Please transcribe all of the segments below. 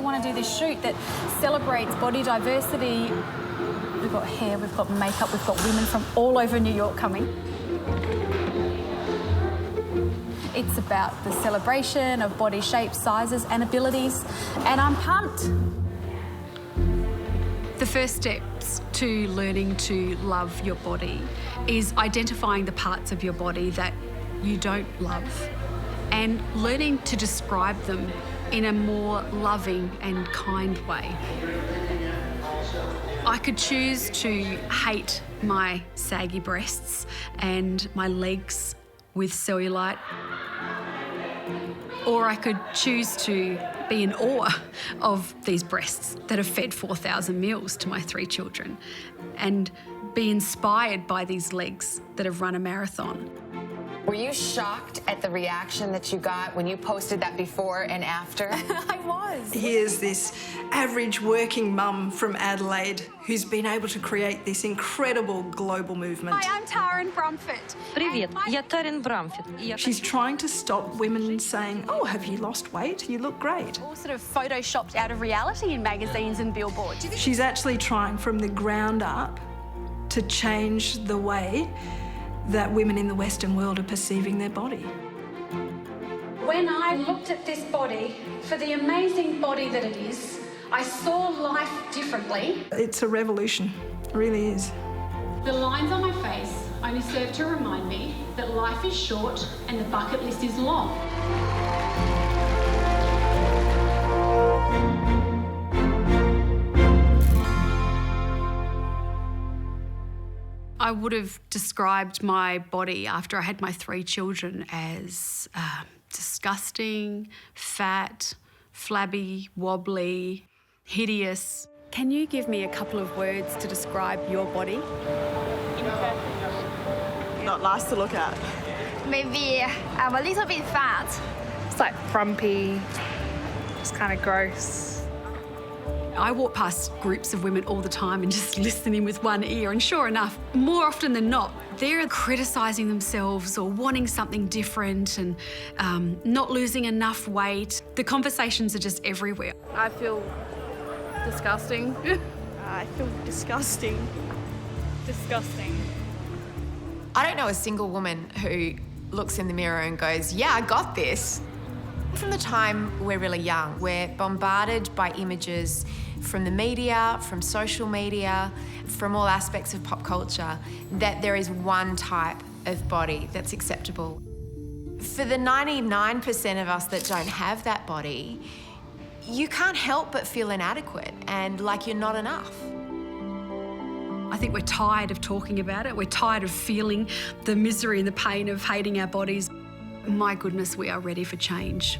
want to do this shoot that celebrates body diversity. We've got hair, we've got makeup, we've got women from all over New York coming. It's about the celebration of body shapes, sizes and abilities, and I'm pumped. The first steps to learning to love your body is identifying the parts of your body that you don't love and learning to describe them in a more loving and kind way. I could choose to hate my saggy breasts and my legs with cellulite, or I could choose to be in awe of these breasts that have fed 4,000 meals to my 3 children and be inspired by these legs that have run a marathon. Were you shocked at the reaction that you got when you posted that before and after? I was. Here's this average working mum from Adelaide who's been able to create this incredible global movement. Hi, I'm Taryn Brumfitt. Привет, я Taryn Brumfitt. She's trying to stop women saying, oh, have you lost weight? You look great. All sort of photoshopped out of reality in magazines and billboards. She's actually trying from the ground up to change the way that women in the Western world are perceiving their body. When I looked at this body, for the amazing body that it is, I saw life differently. It's a revolution, it really is. The lines on my face only serve to remind me that life is short and the bucket list is long. I would have described my body after I had my 3 children as disgusting, fat, flabby, wobbly, hideous. Can you give me a couple of words to describe your body? Not nice to look at. Maybe I'm a little bit fat. It's like frumpy, just kind of gross. I walk past groups of women all the time and just listening with one ear, and sure enough, more often than not, they're criticising themselves or wanting something different and not losing enough weight. The conversations are just everywhere. I feel disgusting. I feel disgusting. Disgusting. I don't know a single woman who looks in the mirror and goes, yeah, I got this. From the time we're really young, we're bombarded by images from the media, from social media, from all aspects of pop culture, that there is one type of body that's acceptable. For the 99% of us that don't have that body, you can't help but feel inadequate and like you're not enough. I think we're tired of talking about it. We're tired of feeling the misery and the pain of hating our bodies. My goodness, we are ready for change.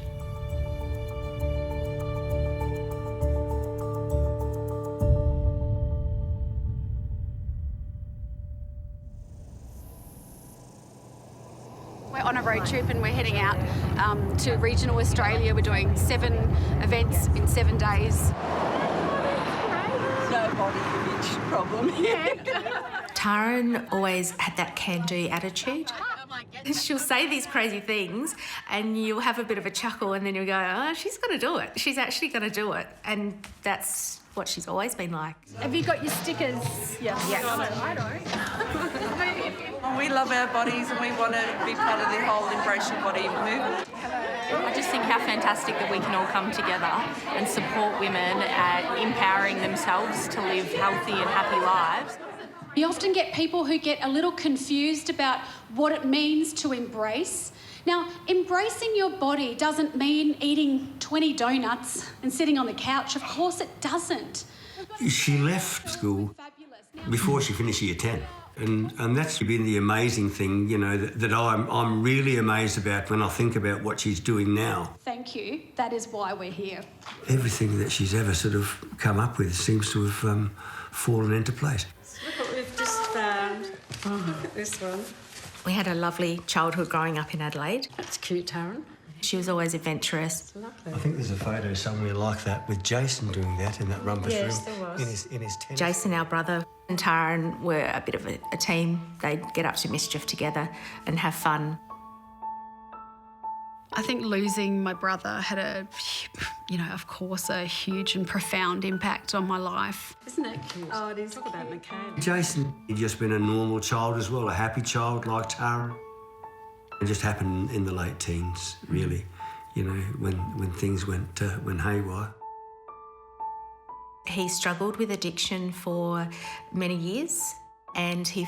We're on a road trip and we're heading out to regional Australia. We're doing 7 events in 7 days. No body image problem here. Taryn always had that can-do attitude. She'll say these crazy things and you'll have a bit of a chuckle and then you'll go, oh, she's going to do it. She's actually going to do it. And that's what she's always been like. Have you got your stickers? Yes. I don't. We love our bodies and we want to be part of the whole Embrace Your Body movement. I just think how fantastic that we can all come together and support women at empowering themselves to live healthy and happy lives. You often get people who get a little confused about what it means to embrace. Now, embracing your body doesn't mean eating 20 donuts and sitting on the couch. Of course it doesn't. She left school before she finished year 10. And that's been the amazing thing, you know, that I'm really amazed about when I think about what she's doing now. Thank you. That is why we're here. Everything that she's ever sort of come up with seems to have fallen into place. Look what we've just found. Look at this one. We had a lovely childhood growing up in Adelaide. That's cute, Taryn. She was always adventurous. Lovely. I think there's a photo somewhere like that with Jason doing that in that rumpus room. Yes, there was. In his tent. Jason, our brother, and Taryn were a bit of a team. They'd get up to mischief together and have fun. I think losing my brother had of course, a huge and profound impact on my life. Isn't it cute? Oh, it is. Talk about McCann. Jason, he'd just been a normal child as well, a happy child like Taryn. It just happened in the late teens, really, when things went haywire. He struggled with addiction for many years and he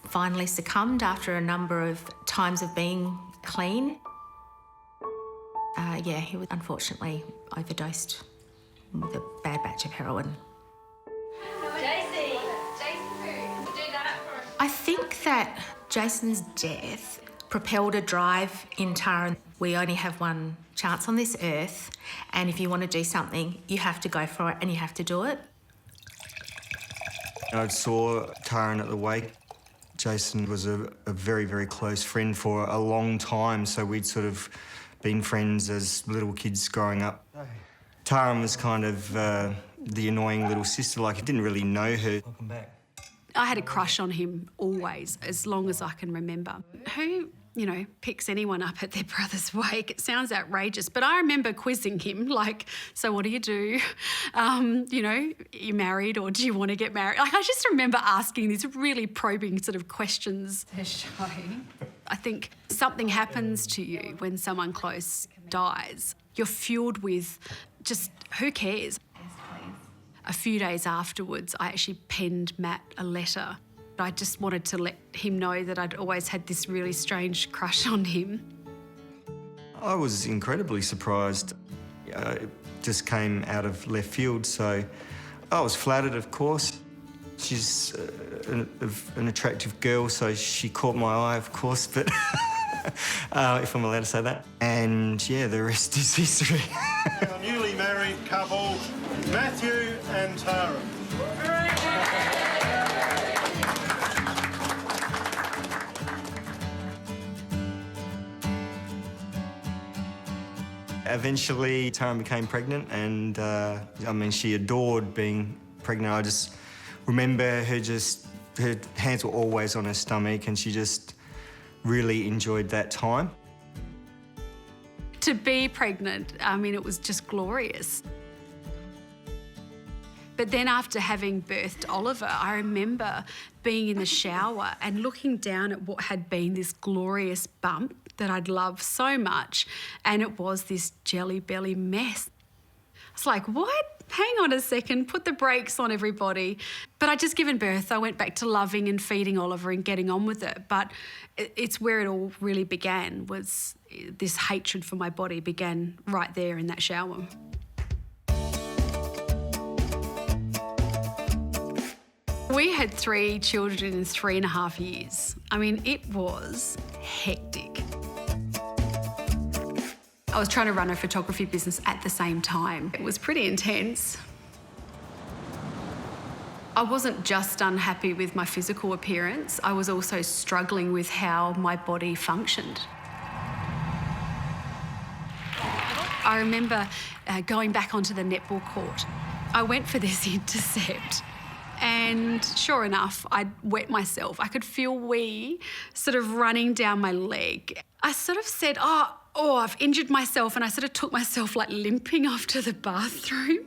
finally succumbed after a number of times of being clean. He was unfortunately overdosed with a bad batch of heroin. I think that Jason's death propelled a drive in Taryn. We only have one chance on this earth, and if you want to do something, you have to go for it and you have to do it. I saw Taryn at the wake. Jason was a very, very close friend for a long time, so we'd sort of been friends as little kids growing up. Taryn was kind of the annoying little sister, like I didn't really know her. Welcome back. I had a crush on him always, as long as I can remember. Who, picks anyone up at their brother's wake? It sounds outrageous, but I remember quizzing him, like, so what do you do? You married or do you want to get married? Like, I just remember asking these really probing sort of questions. They're shy. I think something happens to you when someone close dies. You're fueled with just, who cares? Yes, please. A few days afterwards, I actually penned Matt a letter. I just wanted to let him know that I'd always had this really strange crush on him. I was incredibly surprised. It just came out of left field, so I was flattered, of course. She's an attractive girl, so she caught my eye, of course, but if I'm allowed to say that. And yeah, the rest is history. Our newly married couple, Matthew and Taryn. Eventually, Taryn became pregnant and, she adored being pregnant. I just remember her hands were always on her stomach and she just really enjoyed that time. To be pregnant, it was just glorious. But then after having birthed Oliver, I remember being in the shower and looking down at what had been this glorious bump that I'd loved so much, and it was this jelly belly mess. It's like, what? Hang on a second, put the brakes on, everybody. But I'd just given birth. I went back to loving and feeding Oliver and getting on with it. But it's where it all really began, was this hatred for my body began right there in that shower. We had 3 children in 3.5 years. It was hectic. I was trying to run a photography business at the same time. It was pretty intense. I wasn't just unhappy with my physical appearance, I was also struggling with how my body functioned. I remember going back onto the netball court. I went for this intercept. And sure enough, I'd wet myself. I could feel wee sort of running down my leg. I sort of said, oh, I've injured myself, and I sort of took myself like limping off to the bathroom.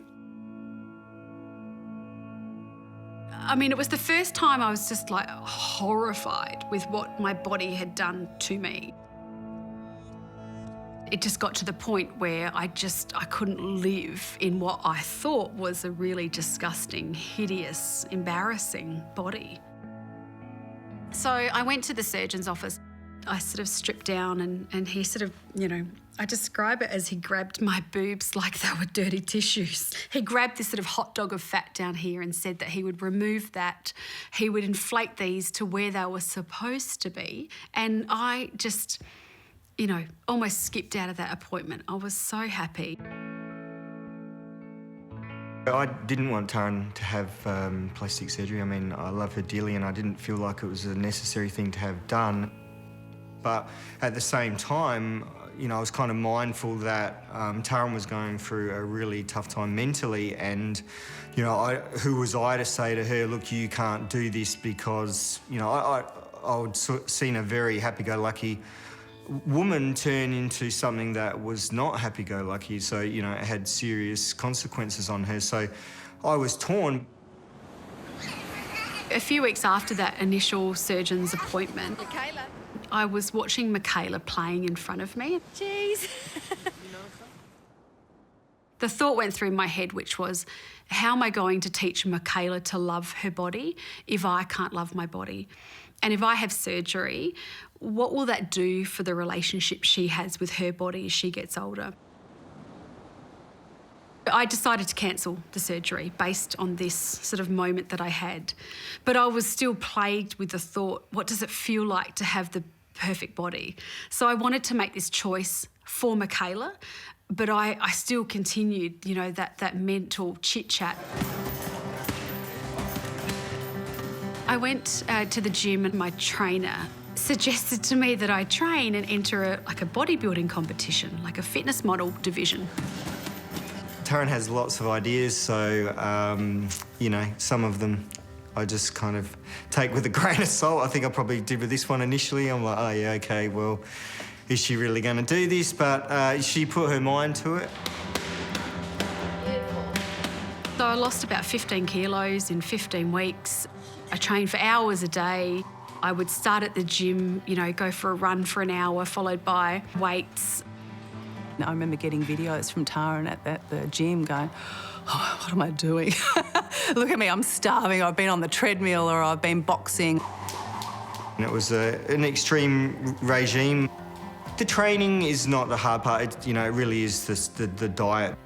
It was the first time I was just like horrified with what my body had done to me. It just got to the point where I couldn't live in what I thought was a really disgusting, hideous, embarrassing body. So I went to the surgeon's office. I sort of stripped down and he sort of, I describe it as he grabbed my boobs like they were dirty tissues. He grabbed this sort of hot dog of fat down here and said that he would remove that. He would inflate these to where they were supposed to be. And I just, almost skipped out of that appointment. I was so happy. I didn't want Taryn to have plastic surgery. I love her dearly and I didn't feel like it was a necessary thing to have done. But at the same time, I was kind of mindful that Taryn was going through a really tough time mentally and, who was I to say to her, look, you can't do this because, I would seen a very happy-go-lucky woman turn into something that was not happy-go-lucky. So, you know, it had serious consequences on her. So I was torn. A few weeks after that initial surgeon's appointment, I was watching Michaela playing in front of me. Jeez. The thought went through my head, which was, how am I going to teach Michaela to love her body if I can't love my body? And if I have surgery, what will that do for the relationship she has with her body as she gets older? I decided to cancel the surgery based on this sort of moment that I had. But I was still plagued with the thought, what does it feel like to have the perfect body? So I wanted to make this choice for Michaela, but I still continued, you know, that mental chit-chat. I went to the gym and my trainer suggested to me that I train and enter a bodybuilding competition, like a fitness model division. Taryn has lots of ideas, so, you know, some of them I just kind of take with a grain of salt. I think I probably did with this one initially. I'm like, oh, yeah, OK, well, is she really going to do this? But she put her mind to it. So I lost about 15 kilos in 15 weeks. I trained for hours a day. I would start at the gym, you know, go for a run for an hour, followed by weights. I remember getting videos from Taryn at the gym going, oh, what am I doing? Look at me, I'm starving. I've been on the treadmill or I've been boxing. And it was an extreme regime. The training is not the hard part. You know, it really is the diet.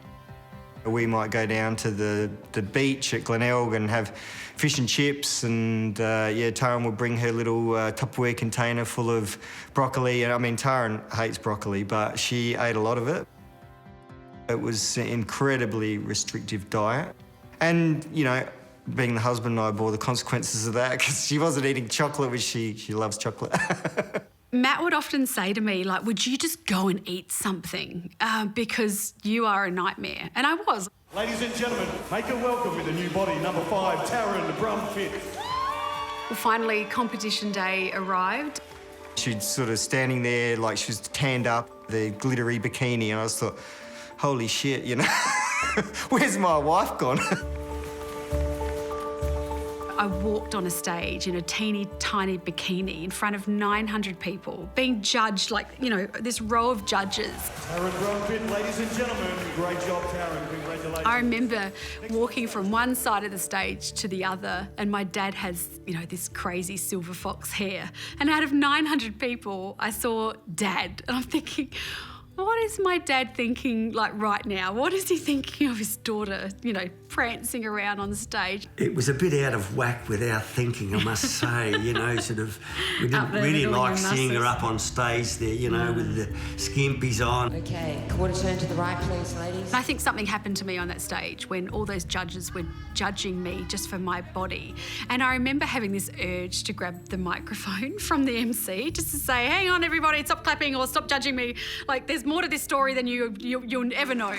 We might go down to the beach at Glenelg and have fish and chips, and yeah, Taryn would bring her little Tupperware container full of broccoli. And I mean, Taryn hates broccoli, but she ate a lot of it. It was an incredibly restrictive diet. And, you know, being the husband, I bore the consequences of that because she wasn't eating chocolate, which she loves chocolate. Matt would often say to me, like, would you just go and eat something because you are a nightmare? And I was. Ladies and gentlemen, make her welcome with a new body, number 5, Taryn Brumfitt. Well, finally, competition day arrived. She'd sort of standing there like she was tanned up, the glittery bikini, and I just thought, holy shit, you know, where's my wife gone? I walked on a stage in a teeny tiny bikini in front of 900 people, being judged like, you know, this row of judges. Taryn Brumfitt, ladies and gentlemen, great job, Taryn, congratulations. I remember walking from one side of the stage to the other, and my dad has, you know, this crazy silver fox hair. And out of 900 people, I saw Dad, and I'm thinking, what is my dad thinking, like, right now? What is he thinking of his daughter, you know, prancing around on stage? It was a bit out of whack with our thinking, I must say, you know, sort of, we didn't really like seeing her up on stage there, you know, with the skimpies on. OK, quarter turn to the right, please, ladies. I think something happened to me on that stage when all those judges were judging me just for my body. And I remember having this urge to grab the microphone from the MC just to say, hang on, everybody, stop clapping or stop judging me. Like, there's more to this story than you'll ever know.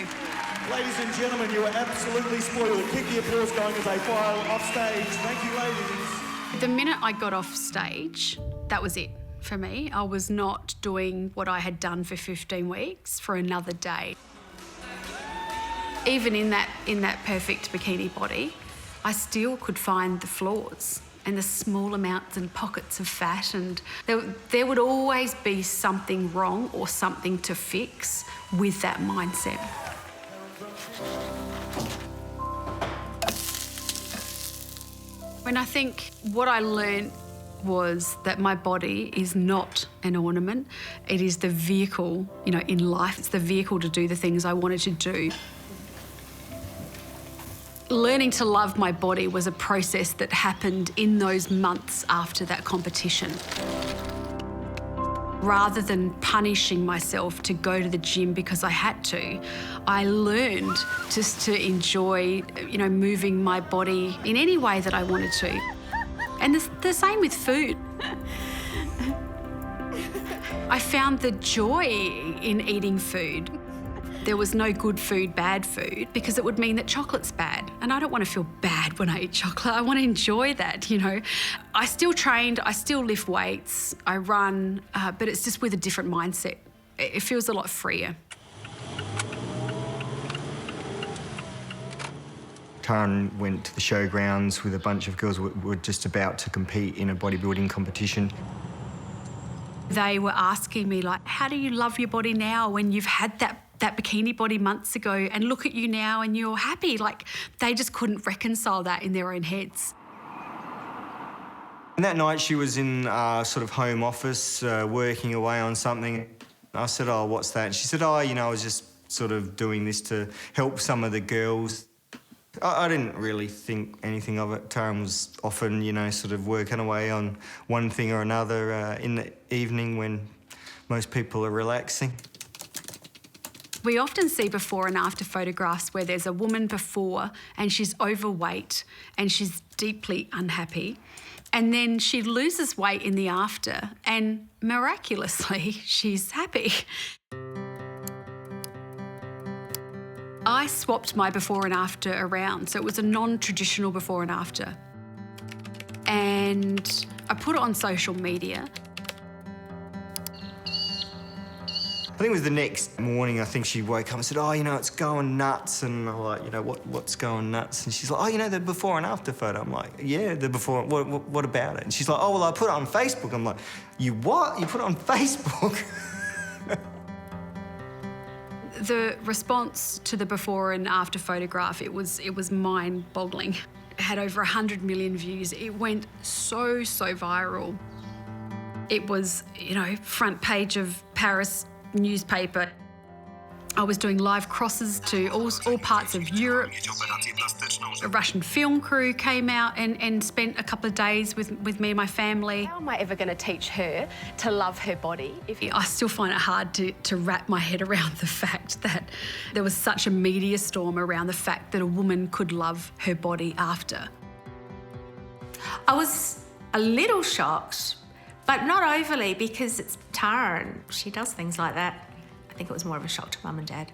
Ladies and gentlemen, you were absolutely spoiled. Keep the applause going as they file off stage. Thank you, ladies. The minute I got off stage, that was it for me. I was not doing what I had done for 15 weeks for another day. Even in that perfect bikini body, I still could find the flaws and the small amounts and pockets of fat, and there would always be something wrong or something to fix with that mindset. When I think what I learned was that my body is not an ornament. It is the vehicle, you know, in life. It's the vehicle to do the things I wanted to do. Learning to love my body was a process that happened in those months after that competition. Rather than punishing myself to go to the gym because I had to, I learned just to enjoy, you know, moving my body in any way that I wanted to. And the same with food. I found the joy in eating food. There was no good food, bad food, because it would mean that chocolate's bad. And I don't want to feel bad when I eat chocolate. I want to enjoy that, you know. I still trained, I still lift weights, I run, but it's just with a different mindset. It feels a lot freer. Taryn went to the showgrounds with a bunch of girls who were just about to compete in a bodybuilding competition. They were asking me, like, how do you love your body now when you've had that bikini body months ago and look at you now and you're happy? Like, they just couldn't reconcile that in their own heads. And that night she was in sort of home office working away on something. I said, oh, what's that? And she said, oh, you know, I was just sort of doing this to help some of the girls. I didn't really think anything of it. Taryn was often, you know, sort of working away on one thing or another in the evening when most people are relaxing. We often see before and after photographs where there's a woman before and she's overweight and she's deeply unhappy, and then she loses weight in the after and miraculously she's happy. I swapped my before and after around, so it was a non-traditional before and after. And I put it on social media. I think it was the next morning, I think she woke up and said, oh, you know, it's going nuts. And I'm like, you know, what's going nuts? And she's like, oh, you know, the before and after photo. I'm like, yeah, the before, what about it? And she's like, oh, well, I put it on Facebook. I'm like, you what? You put it on Facebook? The response to the before and after photograph, it was mind-boggling. It had over 100 million views. It went so viral. It was, you know, front page of Paris newspaper. I was doing live crosses to all parts of Europe. A Russian film crew came out and spent a couple of days with me and my family. How am I ever going to teach her to love her body? I still find it hard to wrap my head around the fact that there was such a media storm around the fact that a woman could love her body after. I was a little shocked, but not overly, because it's Taryn. She does things like that. I think it was more of a shock to Mum and Dad.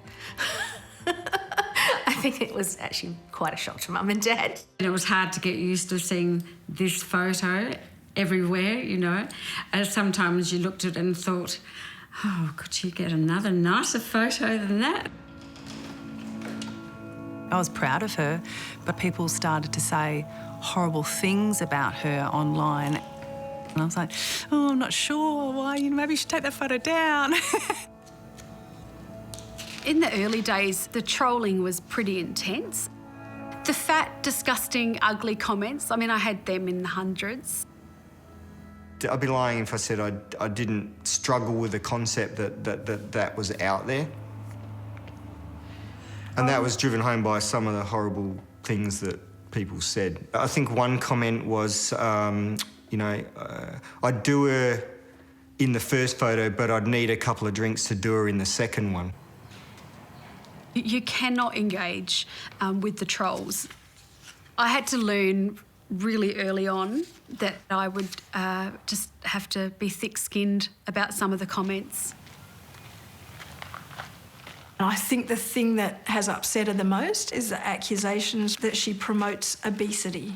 I think it was actually quite a shock to Mum and Dad. It was hard to get used to seeing this photo everywhere, you know. And sometimes you looked at it and thought, oh, could you get another nicer photo than that? I was proud of her, but people started to say horrible things about her online. And I was like, oh, I'm not sure why, you know, maybe you should take that photo down. In the early days, the trolling was pretty intense. The fat, disgusting, ugly comments, I mean, I had them in the hundreds. I'd be lying if I said I didn't struggle with the concept that was out there. And that was driven home by some of the horrible things that people said. I think one comment was, you know, I'd do her in the first photo, but I'd need a couple of drinks to do her in the second one. You cannot engage with the trolls. I had to learn really early on that I would just have to be thick-skinned about some of the comments. I think the thing that has upset her the most is the accusations that she promotes obesity.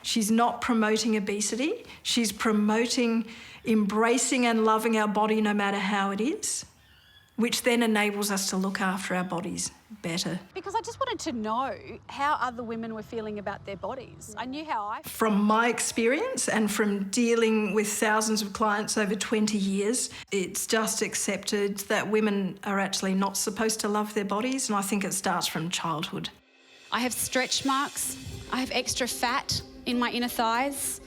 She's not promoting obesity. She's promoting embracing and loving our body no matter how it is, which then enables us to look after our bodies better. Because I just wanted to know how other women were feeling about their bodies. I knew how I... From my experience and from dealing with thousands of clients over 20 years, it's just accepted that women are actually not supposed to love their bodies, and I think it starts from childhood. I have stretch marks. I have extra fat in my inner thighs.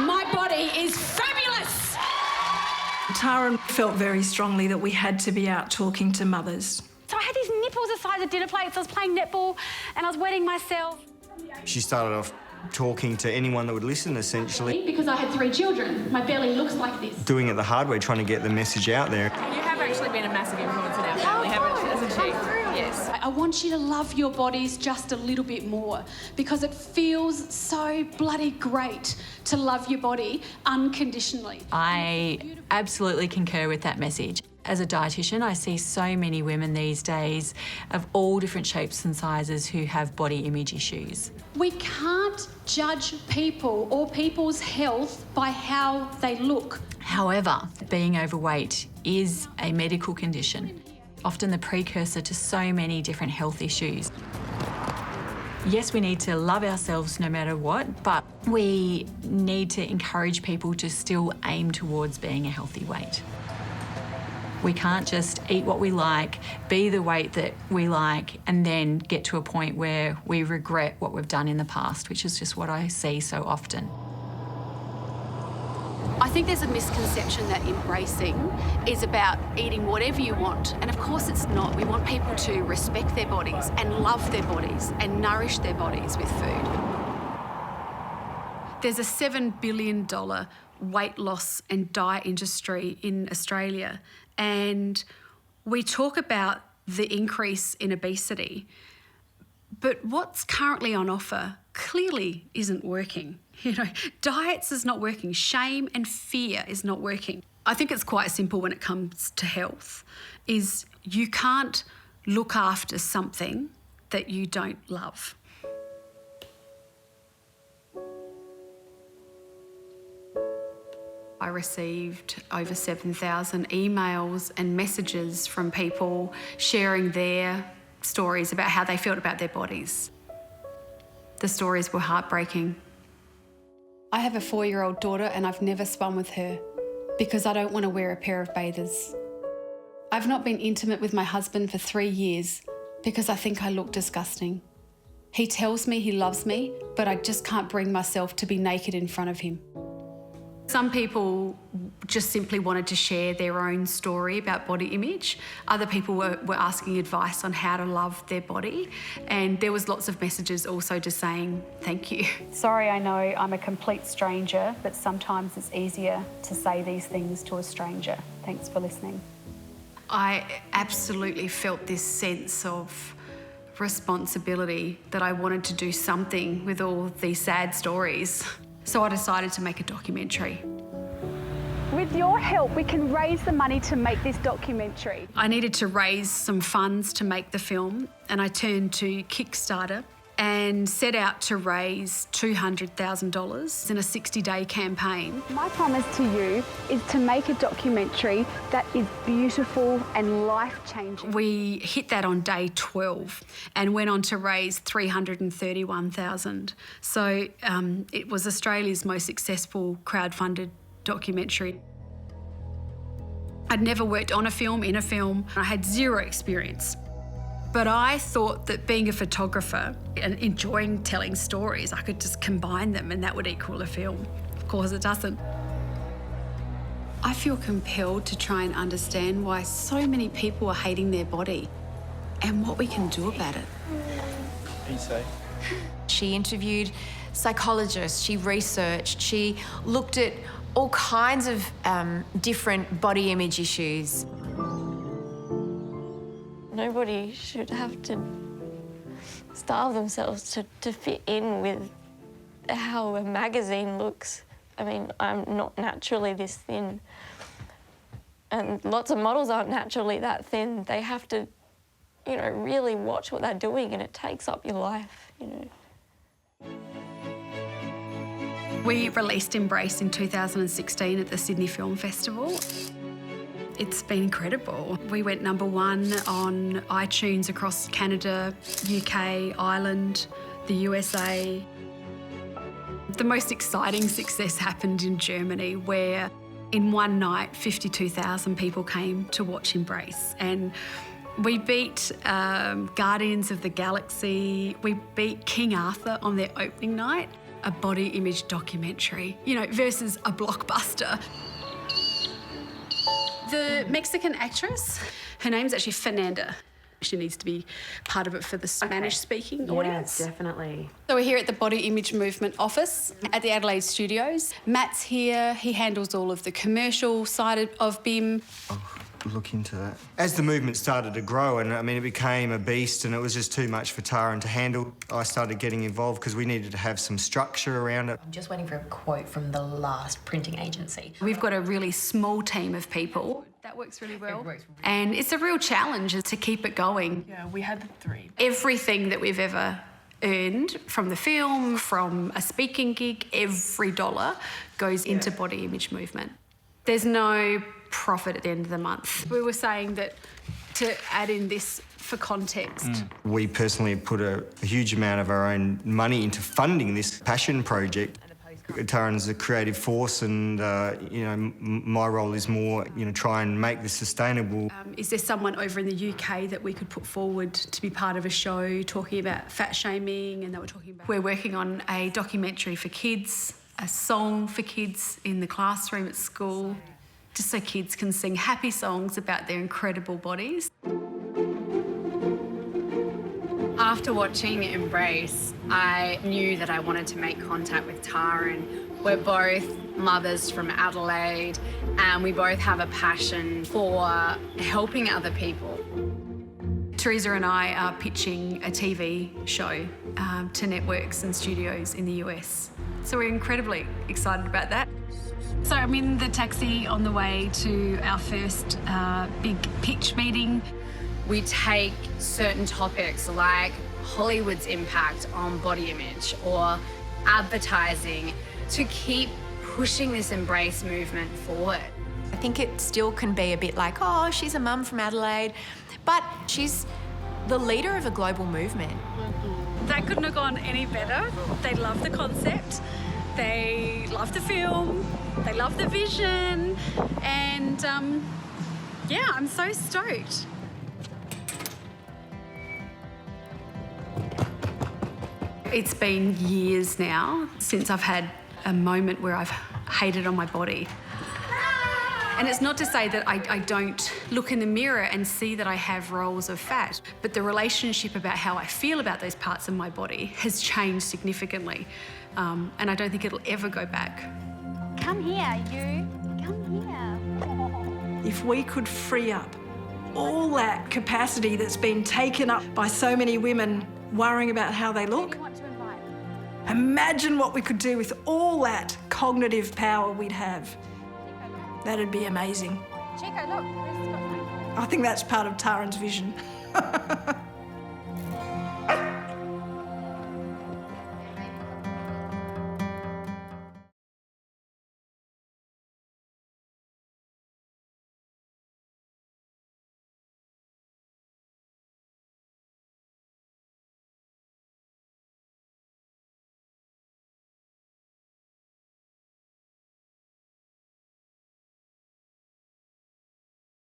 My body is fabulous! Taryn felt very strongly that we had to be out talking to mothers. So I had these nipples the size of dinner plates. I was playing netball and I was wetting myself. She started off talking to anyone that would listen, essentially. Because I had 3 children, my belly looks like this. Doing it the hard way, trying to get the message out there. You have actually been a massive influence in our family, hasn't she? Yes. I want you to love your bodies just a little bit more because it feels so bloody great to love your body unconditionally. I absolutely concur with that message. As a dietitian, I see so many women these days of all different shapes and sizes who have body image issues. We can't judge people or people's health by how they look. However, being overweight is a medical condition, often the precursor to so many different health issues. Yes, we need to love ourselves no matter what, but we need to encourage people to still aim towards being a healthy weight. We can't just eat what we like, be the weight that we like, and then get to a point where we regret what we've done in the past, which is just what I see so often. I think there's a misconception that embracing is about eating whatever you want, and of course it's not. We want people to respect their bodies and love their bodies and nourish their bodies with food. There's a $7 billion weight loss and diet industry in Australia, and we talk about the increase in obesity, but what's currently on offer clearly isn't working. You know, diets is not working. Shame and fear is not working. I think it's quite simple when it comes to health, is you can't look after something that you don't love. I received over 7,000 emails and messages from people sharing their stories about how they felt about their bodies. The stories were heartbreaking. I have a 4-year-old daughter and I've never swum with her because I don't want to wear a pair of bathers. I've not been intimate with my husband for 3 years because I think I look disgusting. He tells me he loves me, but I just can't bring myself to be naked in front of him. Some people just simply wanted to share their own story about body image. Other people were asking advice on how to love their body. And there was lots of messages also just saying, thank you. Sorry, I know I'm a complete stranger, but sometimes it's easier to say these things to a stranger. Thanks for listening. I absolutely felt this sense of responsibility that I wanted to do something with all these sad stories. So I decided to make a documentary. With your help, we can raise the money to make this documentary. I needed to raise some funds to make the film, and I turned to Kickstarter and set out to raise $200,000 in a 60-day campaign. My promise to you is to make a documentary that is beautiful and life-changing. We hit that on day 12 and went on to raise $331,000. So it was Australia's most successful crowd-funded documentary. I'd never worked on a film, in a film. I had zero experience. But I thought that being a photographer and enjoying telling stories, I could just combine them and that would equal a film. Of course it doesn't. I feel compelled to try and understand why so many people are hating their body and what we can do about it. She interviewed psychologists, she researched, she looked at all kinds of different body image issues. Nobody should have to starve themselves to fit in with how a magazine looks. I mean, I'm not naturally this thin, and lots of models aren't naturally that thin. They have to, you know, really watch what they're doing, and it takes up your life, you know. We released Embrace in 2016 at the Sydney Film Festival. It's been incredible. We went #1 on iTunes across Canada, UK, Ireland, the USA. The most exciting success happened in Germany, where in one night 52,000 people came to watch Embrace. And we beat Guardians of the Galaxy, we beat King Arthur on their opening night, a body image documentary, you know, versus a blockbuster. The Mexican actress, her name's actually Fernanda. She needs to be part of it for the Spanish-speaking audience. Yeah, definitely. So we're here at the Body Image Movement office at the Adelaide studios. Matt's here. He handles all of the commercial side of BIM. Look into that. As the movement started to grow, and I mean, it became a beast and it was just too much for Taryn to handle, I started getting involved because we needed to have some structure around it. I'm just waiting for a quote from the last printing agency. We've got a really small team of people. That works really well. And it's a real challenge to keep it going. Yeah, we had the 3. Everything that we've ever earned from the film, from a speaking gig, every dollar goes into body image movement. There's no profit at the end of the month. We were saying that to add in this for context. We personally put a huge amount of our own money into funding this passion project. Taryn's a creative force and, my role is more, try and make this sustainable. Is there someone over in the UK that we could put forward to be part of a show talking about fat shaming? And they were talking about... We're working on a documentary for kids, a song for kids in the classroom at school, just so kids can sing happy songs about their incredible bodies. After watching Embrace, I knew that I wanted to make contact with Taryn. We're both mothers from Adelaide and we both have a passion for helping other people. Teresa and I are pitching a TV show to networks and studios in the US. So we're incredibly excited about that. So I'm in the taxi on the way to our first big pitch meeting. We take certain topics like Hollywood's impact on body image or advertising to keep pushing this Embrace movement forward. I think it still can be a bit like, oh, she's a mum from Adelaide, but she's the leader of a global movement. That couldn't have gone any better. They love the concept, they love the film, they love the vision, and yeah, I'm so stoked. It's been years now since I've had a moment where I've hated on my body. And it's not to say that I don't look in the mirror and see that I have rolls of fat, but the relationship about how I feel about those parts of my body has changed significantly. And I don't think it'll ever go back. Come here, you. Come here. If we could free up all that capacity that's been taken up by so many women worrying about how they look, imagine what we could do with all that cognitive power we'd have. That'd be amazing. Chico, look. I think that's part of Taryn's vision.